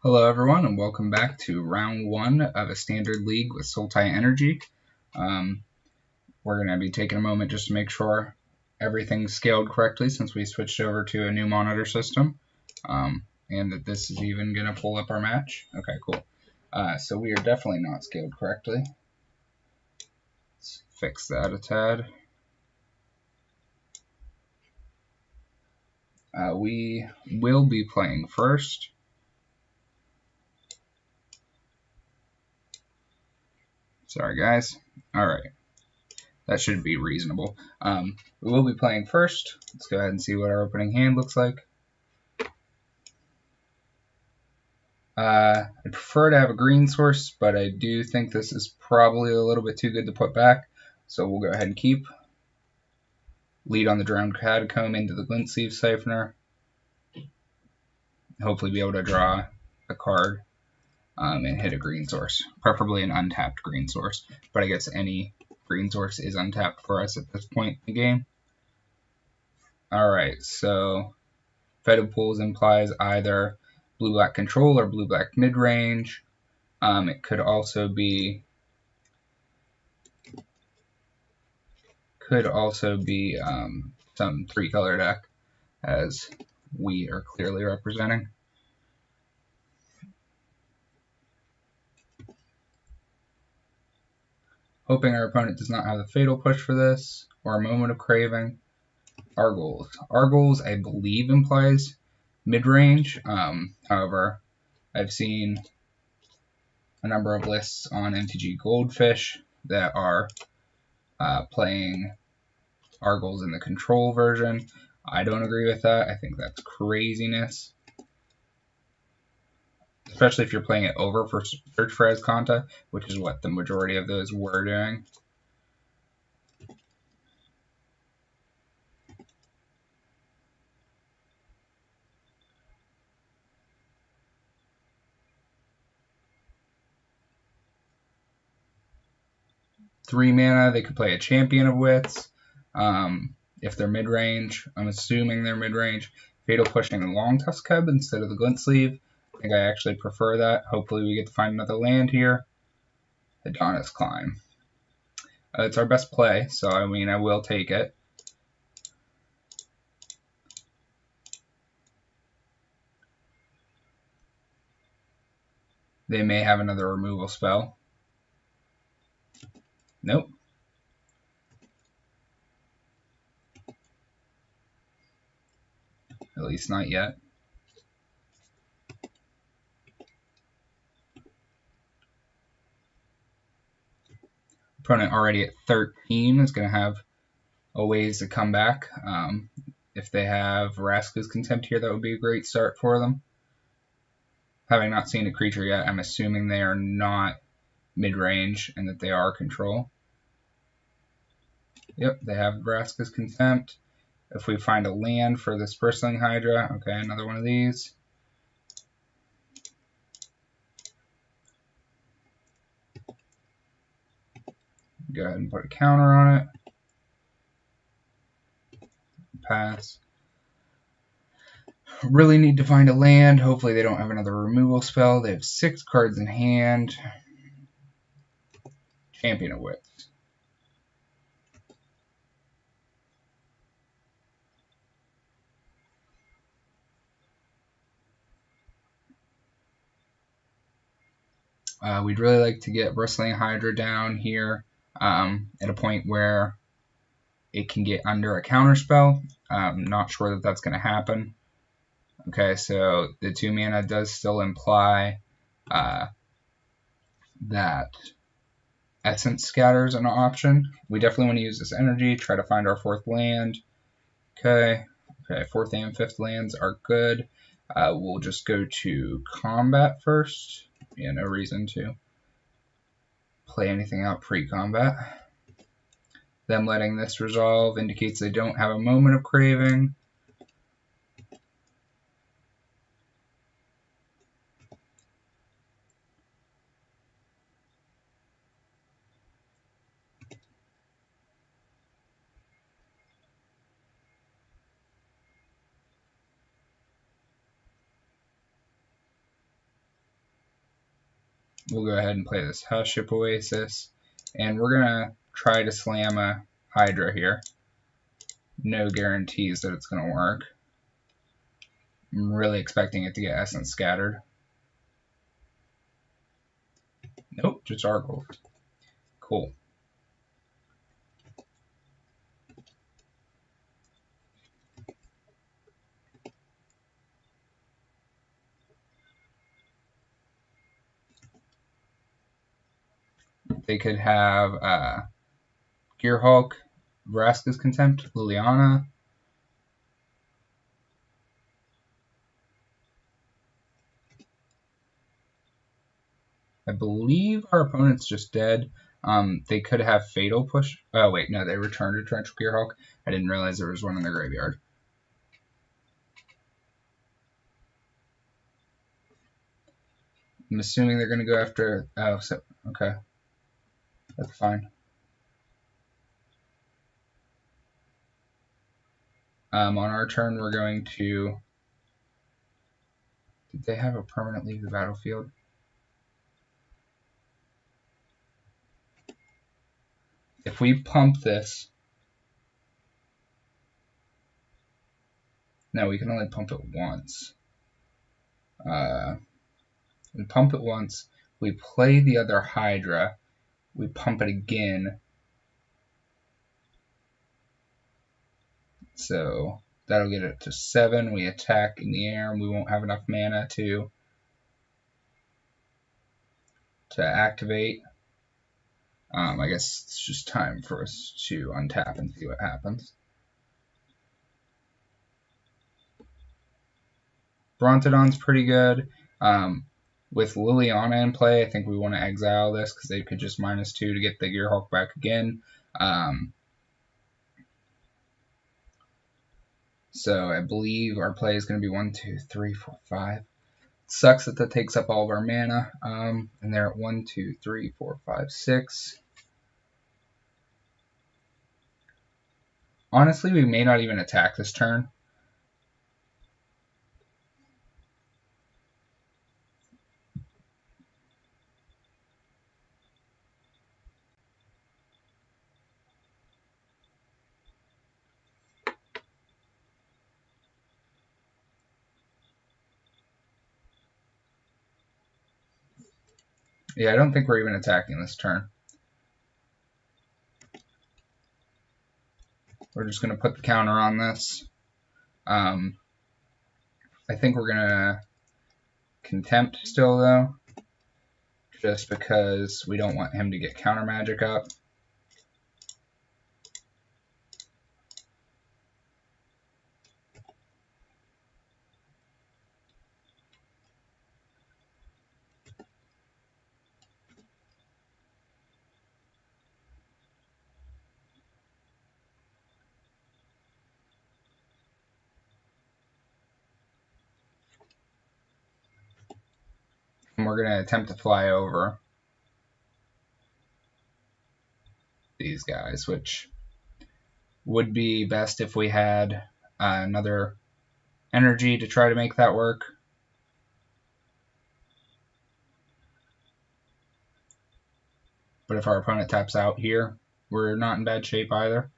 Hello everyone and welcome back to round 1 of a standard league with Sultai Energy. We're going to be taking a moment just to make sure everything's scaled correctly since we switched over to a new monitor system, and that this is even going to pull up our match. Okay, cool. So we are definitely not scaled correctly. Let's fix that a tad. We will be playing first. Sorry guys. Alright. That should be reasonable. We will be playing first. Let's go ahead and see what our opening hand looks like. I prefer to have a green source, but I do think this is probably a little bit too good to put back. So we'll go ahead and keep. Lead on the Drowned Catacomb into the Glint Sleeve Siphoner. Hopefully be able to draw a card and hit a green source. Preferably an untapped green source, but I guess any green source is untapped for us at this point in the game. Alright, so Fetid Pools implies either blue-black control or blue-black mid-range. It could also be some 3-color deck, as we are clearly representing. Hoping our opponent does not have the Fatal Push for this, or a Moment of Craving. Argles. Argles, I believe, implies mid-range. However, I've seen a number of lists on MTG Goldfish that are playing Argles in the control version. I don't agree with that. I think that's craziness. Especially if you're playing it over for Search for Azcanta, which is what the majority of those were doing. Three mana, they could play a Champion of Wits. If they're mid-range, I'm assuming they're mid-range. Fatal Pushing and Long Tusk Cub instead of the Glint Sleeve. I think I actually prefer that. Hopefully we get to find another land here. Adonis Climb. It's our best play, so I mean I will take it. They may have another removal spell. Nope. At least not yet. Opponent already at 13 is going to have a ways to come back. If they have Vraska's Contempt here, that would be a great start for them. Having not seen a creature yet, I'm assuming they are not mid-range and that they are control. Yep, they have Vraska's Contempt. If we find a land for this Bristling Hydra, okay, another one of these. Go ahead and put a counter on it. Pass. Really need to find a land. Hopefully they don't have another removal spell. They have 6 cards in hand. Champion of Wits. We'd really like to get Bristling Hydra down here at a point where it can get under a counterspell. Not sure that that's going to happen. Okay, so the 2 mana does still imply that Essence Scatter is an option. We definitely want to use this energy, try to find our 4th land. Okay, 4th and 5th lands are good. We'll just go to combat first. Yeah, no reason to play anything out pre-combat. Them letting this resolve indicates they don't have a Moment of Craving. we'll go ahead and play this Ship Oasis, and we're gonna try to slam a Hydra here. No guarantees that it's gonna work. I'm really expecting it to get Essence Scattered. Nope, just Argles. Cool. They could have Gearhulk, Vraska's Contempt, Liliana. I believe our opponent's just dead. They could have Fatal Push. Oh, wait, no, they returned a Torrential Gearhulk. I didn't realize there was one in the graveyard. I'm assuming they're going to go after... Oh, so, okay. That's fine. On our turn, we're going to... Did they have a permanent leave the battlefield? If we pump this... No, we can only pump it once. We pump it once. We play the other Hydra. We pump it again. So that'll get it to 7. We attack in the air, and we won't have enough mana to activate. I guess it's just time for us to untap and see what happens. Brontodon's pretty good. With Liliana in play, I think we want to exile this because they could just -2 to get the Gearhulk back again. So I believe our play is going to be 1, 2, 3, 4, 5. It sucks that takes up all of our mana. And they're at 1, 2, 3, 4, 5, 6. Honestly, we may not even attack this turn. Yeah, I don't think we're even attacking this turn. We're just going to put the counter on this. I think we're going to Contempt still, though, just because we don't want him to get counter magic up. And we're going to attempt to fly over these guys, which would be best if we had another energy to try to make that work. But if our opponent taps out here, we're not in bad shape either.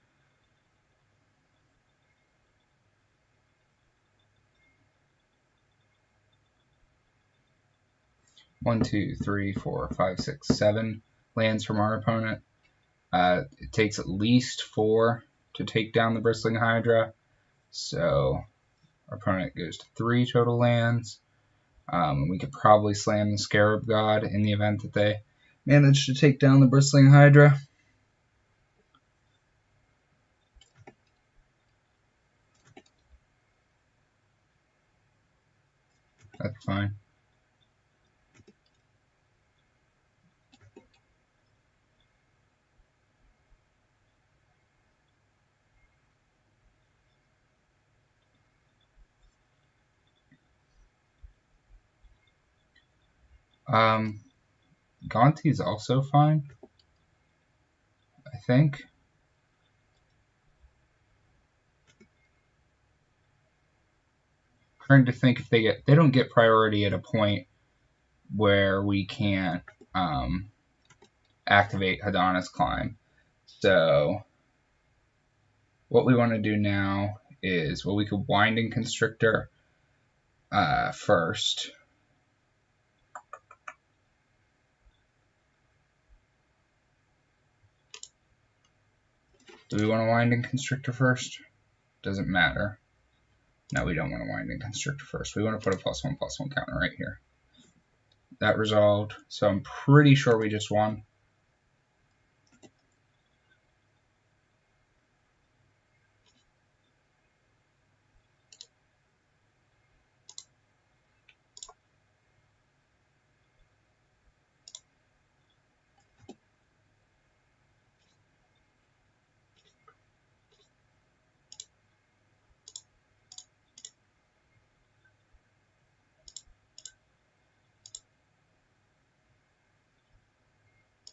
One, two, three, 4, 5, 6, 7 lands from our opponent. It takes at least 4 to take down the Bristling Hydra. So our opponent goes to 3 total lands. We could probably slam the Scarab God in the event that they manage to take down the Bristling Hydra. That's fine. Gonti's also fine, I think. Trying to think if they don't get priority at a point where we can activate Hadana's Climb. So what we want to do now is, well, we could Winding Constrictor first. Do we want to Winding Constrictor first? Doesn't matter. No, we don't want to Winding Constrictor first. We want to put a +1/+1 counter right here. That resolved, so I'm pretty sure we just won.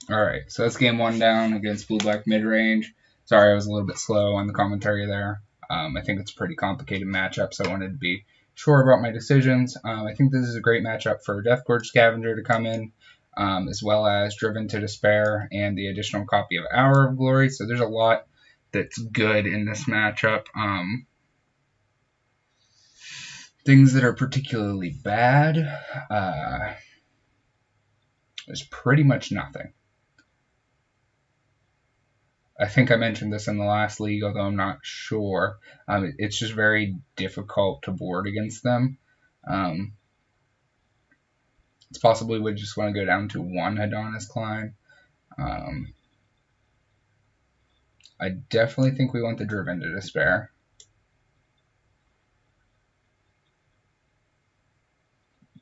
Alright, so that's game 1 down against Blue-Black Midrange. Sorry, I was a little bit slow on the commentary there. I think it's a pretty complicated matchup, so I wanted to be sure about my decisions. I think this is a great matchup for Deathgorge Scavenger to come in, as well as Driven to Despair and the additional copy of Hour of Glory. So there's a lot that's good in this matchup. Things that are particularly bad, there's pretty much nothing. I think I mentioned this in the last league, although I'm not sure. It's just very difficult to board against them. It's possibly we just want to go down to 1 Hadana's Climb. I definitely think we want the Driven to Despair.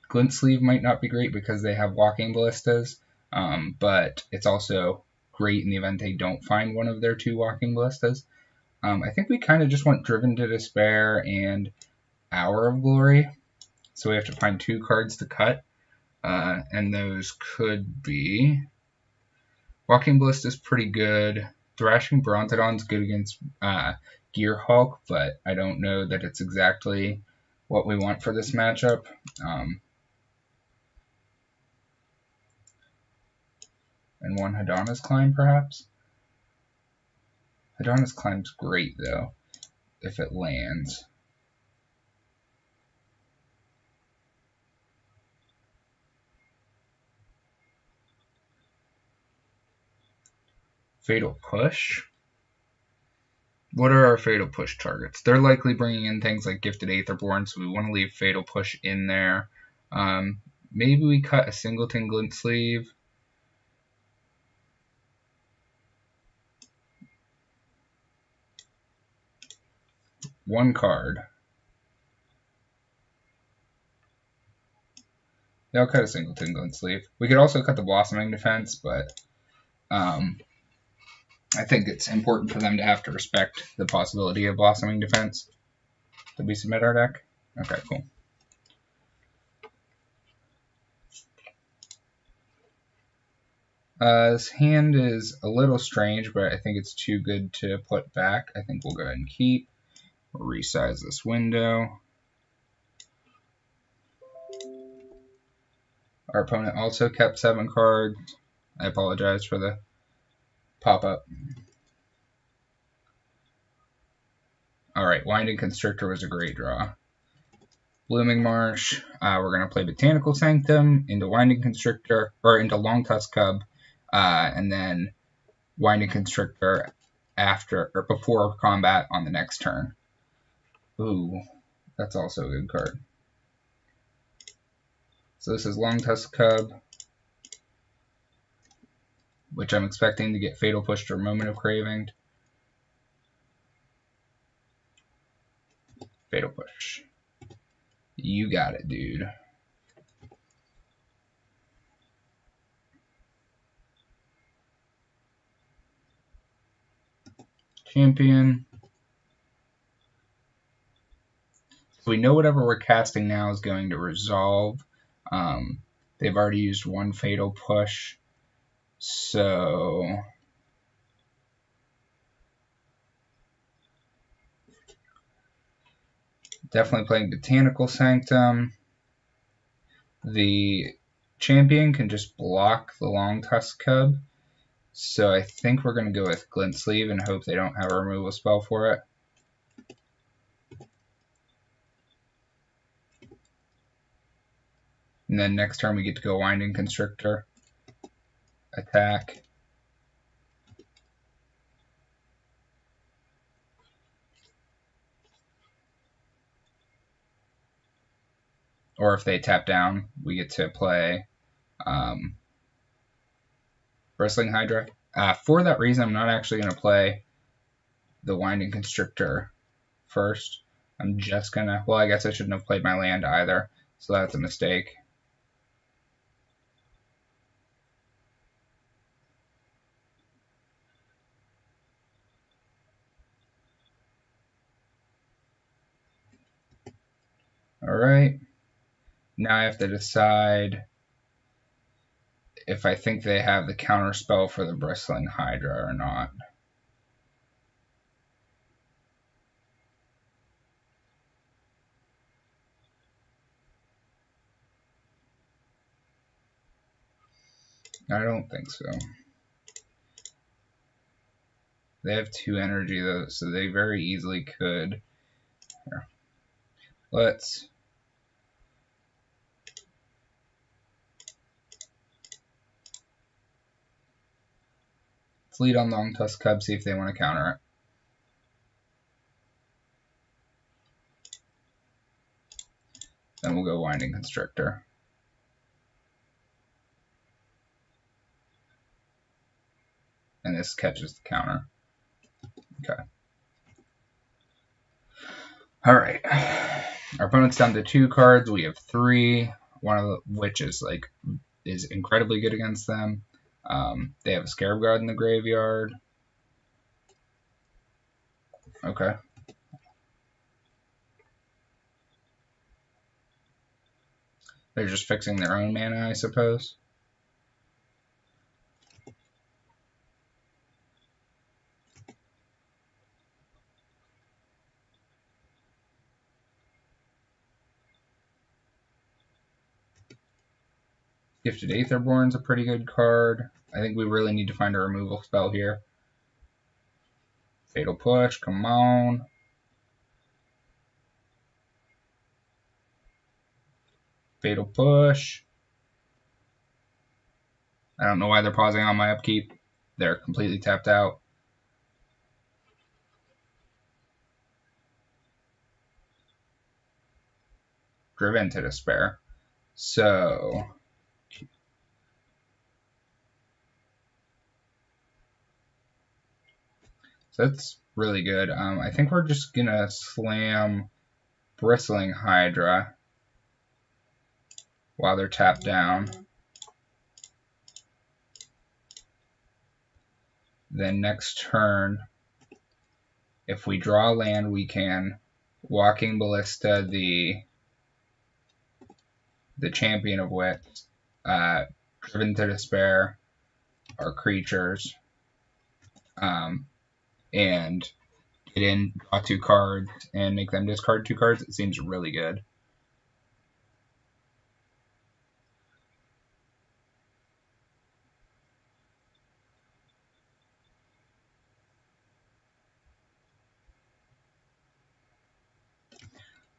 Glint Sleeve might not be great because they have Walking Ballistas, but it's also great in the event they don't find one of their 2 Walking Ballistas. I think we kind of just want Driven to Despair and Hour of Glory. So we have to find 2 cards to cut. And those could be... Walking Ballista is pretty good. Thrashing Brontodon's good against Gearhulk, but I don't know that it's exactly what we want for this matchup. And 1 Hadana's Climb, perhaps? Hadana's Climb's great, though, if it lands. Fatal Push? What are our Fatal Push targets? They're likely bringing in things like Gifted Aetherborn, so we want to leave Fatal Push in there. Maybe we cut a Singleton Glint Sleeve. One card. Yeah, I'll cut a Singleton Glint Sleeve. We could also cut the Blossoming Defense, but I think it's important for them to have to respect the possibility of Blossoming Defense. Did we submit our deck? Okay, cool. This hand is a little strange, but I think it's too good to put back. I think we'll go ahead and keep. We'll resize this window. Our opponent also kept 7 cards. I apologize for the pop-up. Alright, Winding Constrictor was a great draw. Blooming Marsh, we're going to play Botanical Sanctum into Winding Constrictor, or into Longtusk Cub, and then Winding Constrictor after or before combat on the next turn. Ooh, that's also a good card. So this is Longtusk Cub, which I'm expecting to get Fatal Push or Moment of Craving. Fatal Push. You got it, dude. Champion. So we know whatever we're casting now is going to resolve. They've already used 1 Fatal Push. So definitely playing Botanical Sanctum. The champion can just block the long tusk cub. So I think we're going to go with Glint Sleeve and hope they don't have a removal spell for it. And then next turn we get to go Winding Constrictor. Attack. Or if they tap down, we get to play Bristling Hydra. For that reason, I'm not actually going to play the Winding Constrictor first. I'm just going to... Well, I guess I shouldn't have played my land either, so that's a mistake. Alright. Now I have to decide if I think they have the counter spell for the Bristling Hydra or not. I don't think so. They have 2 energy though, so they very easily could. Here. Let's lead on Long Tusk Cub, see if they want to counter it. Then we'll go Winding Constrictor. And this catches the counter. Okay. Alright. Our opponent's down to 2 cards. We have 3. One of which is incredibly good against them. They have a Scarab Guard in the graveyard. Okay. They're just fixing their own mana, I suppose. Gifted Aetherborn's a pretty good card. I think we really need to find a removal spell here. Fatal Push, come on. Fatal Push. I don't know why they're pausing on my upkeep. They're completely tapped out. Driven to Despair. So that's really good. I think we're just going to slam Bristling Hydra while they're tapped down. Then next turn, if we draw land, we can Walking Ballista the Champion of Wits, Driven to Despair, our creatures, and get in, draw 2 cards, and make them discard 2 cards. It seems really good.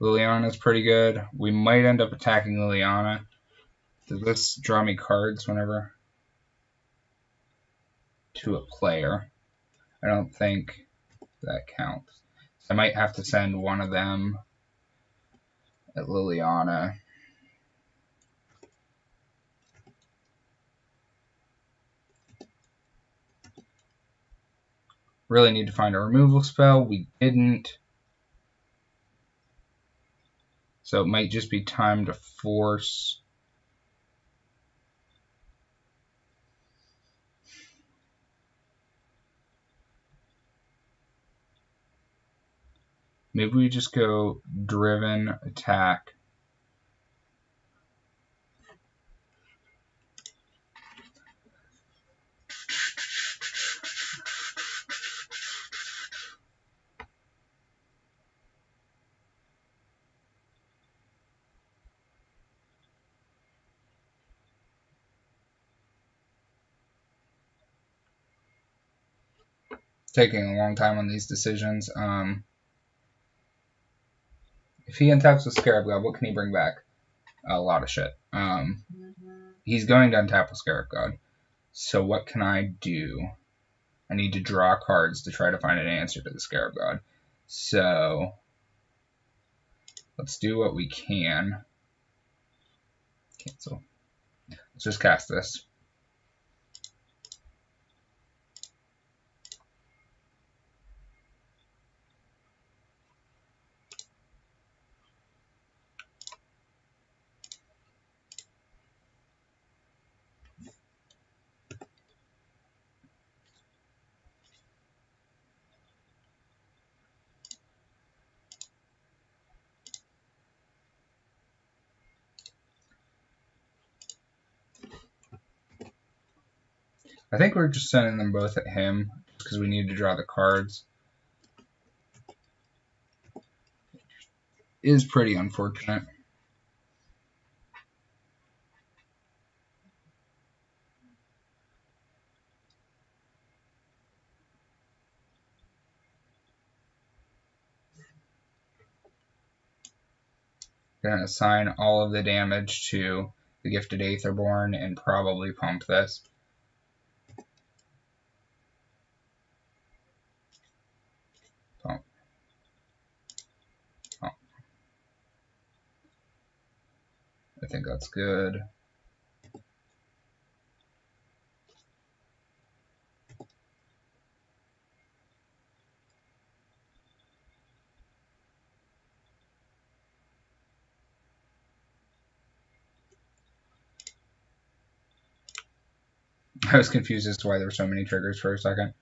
Liliana's pretty good. We might end up attacking Liliana. Does this draw me cards whenever? To a player. I don't think that counts. I might have to send one of them at Liliana. Really need to find a removal spell. We didn't. So it might just be time to force. Maybe we just go Driven, attack. taking a long time on these decisions. If he untaps with Scarab God, what can he bring back? A lot of shit. He's going to untap with Scarab God. So what can I do? I need to draw cards to try to find an answer to the Scarab God. So let's do what we can. Cancel. Let's just cast this. I think we're just sending them both at him because we need to draw the cards. It is pretty unfortunate. Gonna assign all of the damage to the Gifted Aetherborn and probably pump this. Pump. Pump. I think that's good. I was confused as to why there were so many triggers for a second.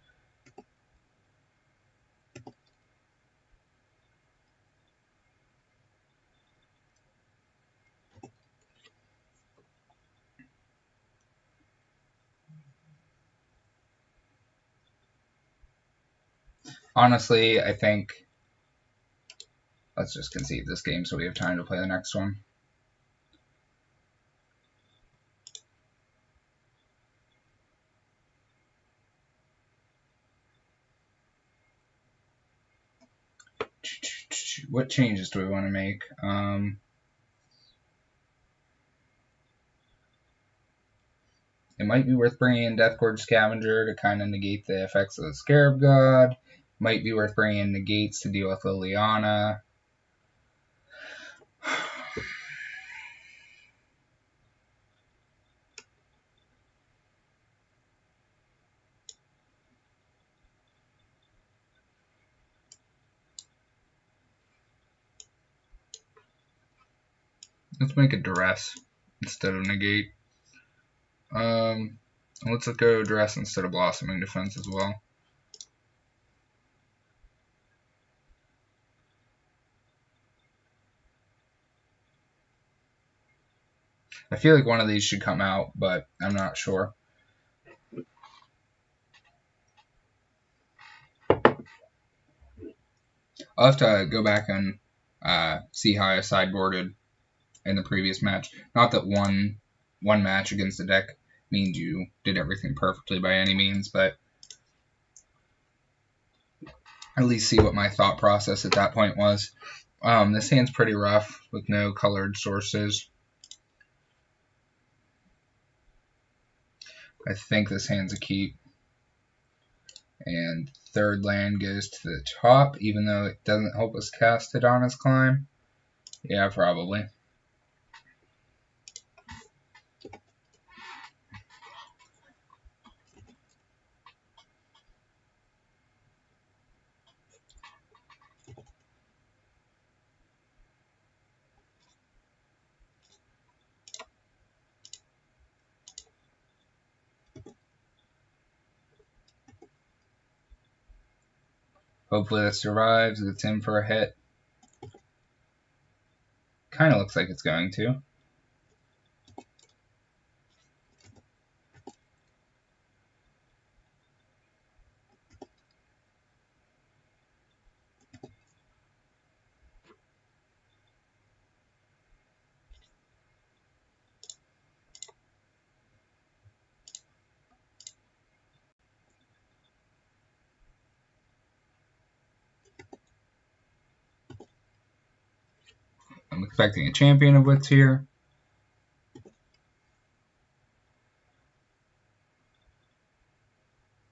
Honestly, I think let's just concede this game so we have time to play the next one. What changes do we want to make? It might be worth bringing in Deathgorge Scavenger to kind of negate the effects of the Scarab God. Might be worth bringing in Negates to deal with Liliana. Let's make a Duress instead of Negate. Let's go Duress instead of Blossoming Defense as well. I feel like one of these should come out, but I'm not sure. I'll have to go back and see how I sideboarded in the previous match. Not that one match against the deck means you did everything perfectly by any means, but at least see what my thought process at that point was. This hand's pretty rough with no colored sources. I think this hand's a keep. And third land goes to the top, even though it doesn't help us cast it on his climb. Yeah, probably. Hopefully that survives. It's in for a hit. Kind of looks like it's going to. expecting a Champion of Wits here.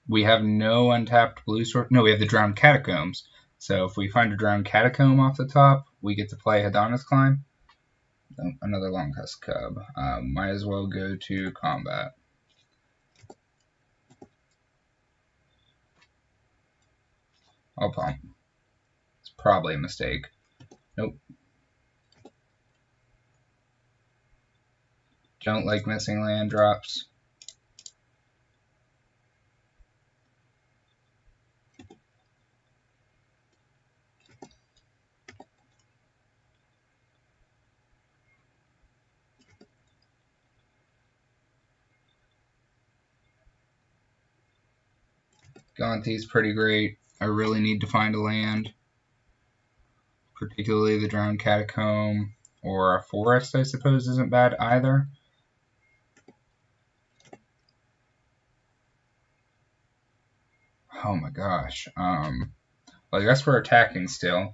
We have no untapped blue source. No, we have the Drowned Catacombs. So if we find a Drowned Catacomb off the top, we get to play Hadana's Climb. Oh, another Longtusk Cub. Might as well go to combat. I'll pump. It's probably a mistake. Nope. Don't like missing land drops. Gonti's pretty great. I really need to find a land, particularly the Drowned Catacomb, or a forest, I suppose, isn't bad either. Oh my gosh. Well, I guess we're attacking still.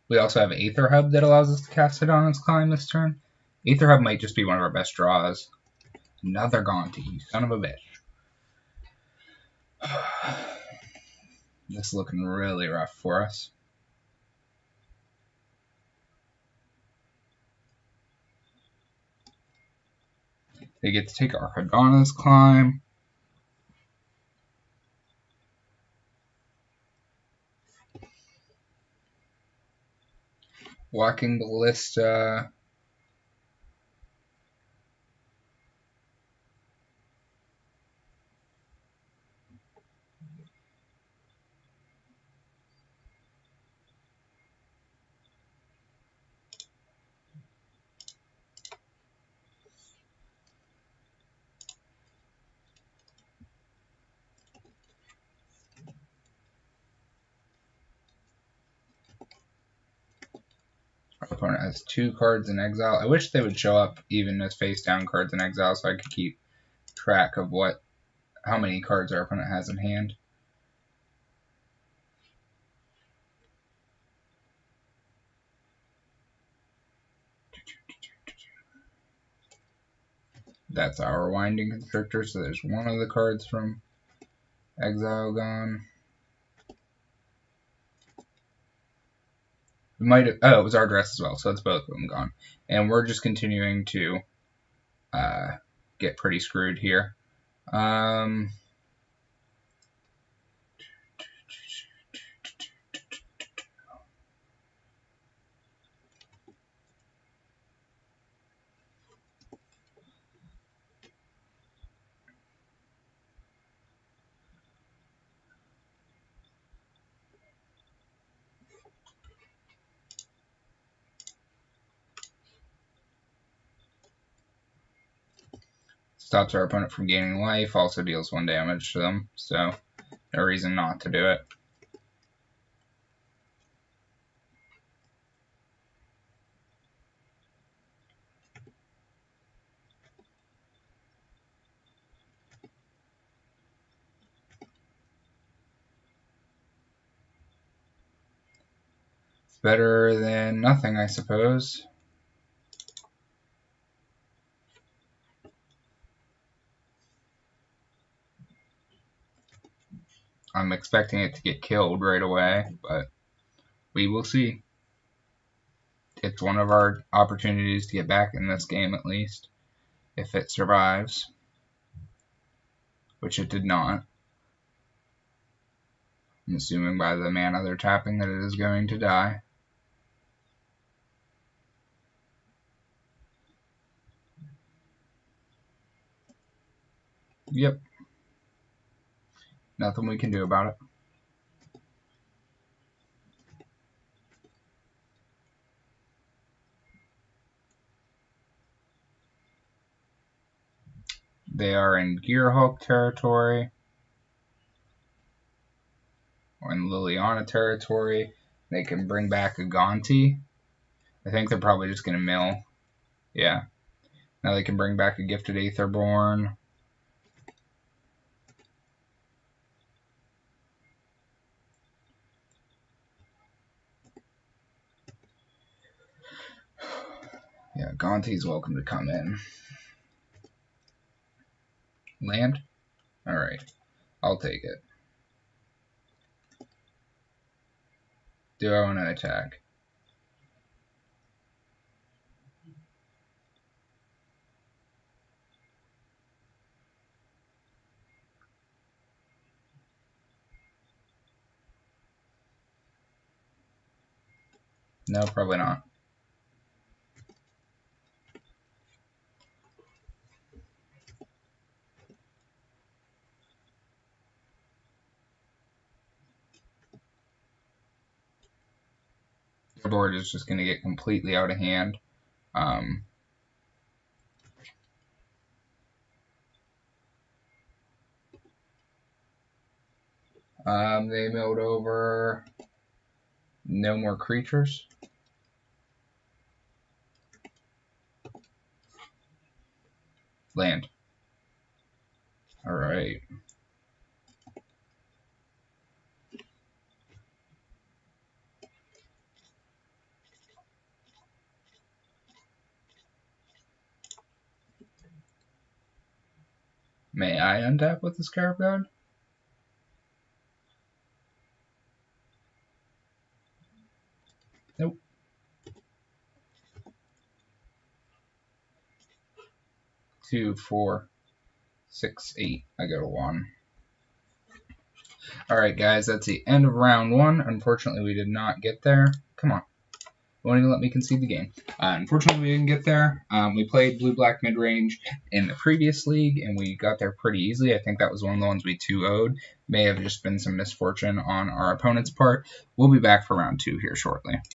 We also have Aether Hub that allows us to cast Hadana's Climb this turn. Aether Hub might just be one of our best draws. Another Gonti, son of a bitch. This is looking really rough for us. They get to take our Hadana's Climb. Walking Ballista. Our opponent has 2 cards in exile. I wish they would show up even as face down cards in exile so I could keep track of how many cards our opponent has in hand. That's our Winding Constrictor, so there's one of the cards from exile gone. We might have, oh, it was our dress as well, so it's both of them gone. And we're just continuing to get pretty screwed here. Stops our opponent from gaining life, also deals 1 damage to them, so no reason not to do it. It's better than nothing, I suppose. I'm expecting it to get killed right away, but we will see. It's one of our opportunities to get back in this game at least, if it survives, which it did not. I'm assuming by the mana they're tapping that it is going to die. Yep. Nothing we can do about it. they are in Gearhulk territory, or in Liliana territory. They can bring back a Gonti. I think they're probably just going to mill. Yeah. Now they can bring back a Gifted Aetherborn. Yeah, Gonti's welcome to come in. Land? Alright. I'll take it. Do I want to attack? No, probably not. The board is just going to get completely out of hand. They milled over no more creatures. Land. Alright. May I untap with the Scarab God? Nope. 2, 4, 6, 8. I go to 1. Alright, guys, that's the end of round 1. Unfortunately, we did not get there. Come on. You won't even let me concede the game. Unfortunately, we didn't get there. We played blue-black mid-range in the previous league, and we got there pretty easily. I think that was one of the ones we 2-0'd. May have just been some misfortune on our opponent's part. We'll be back for round 2 here shortly.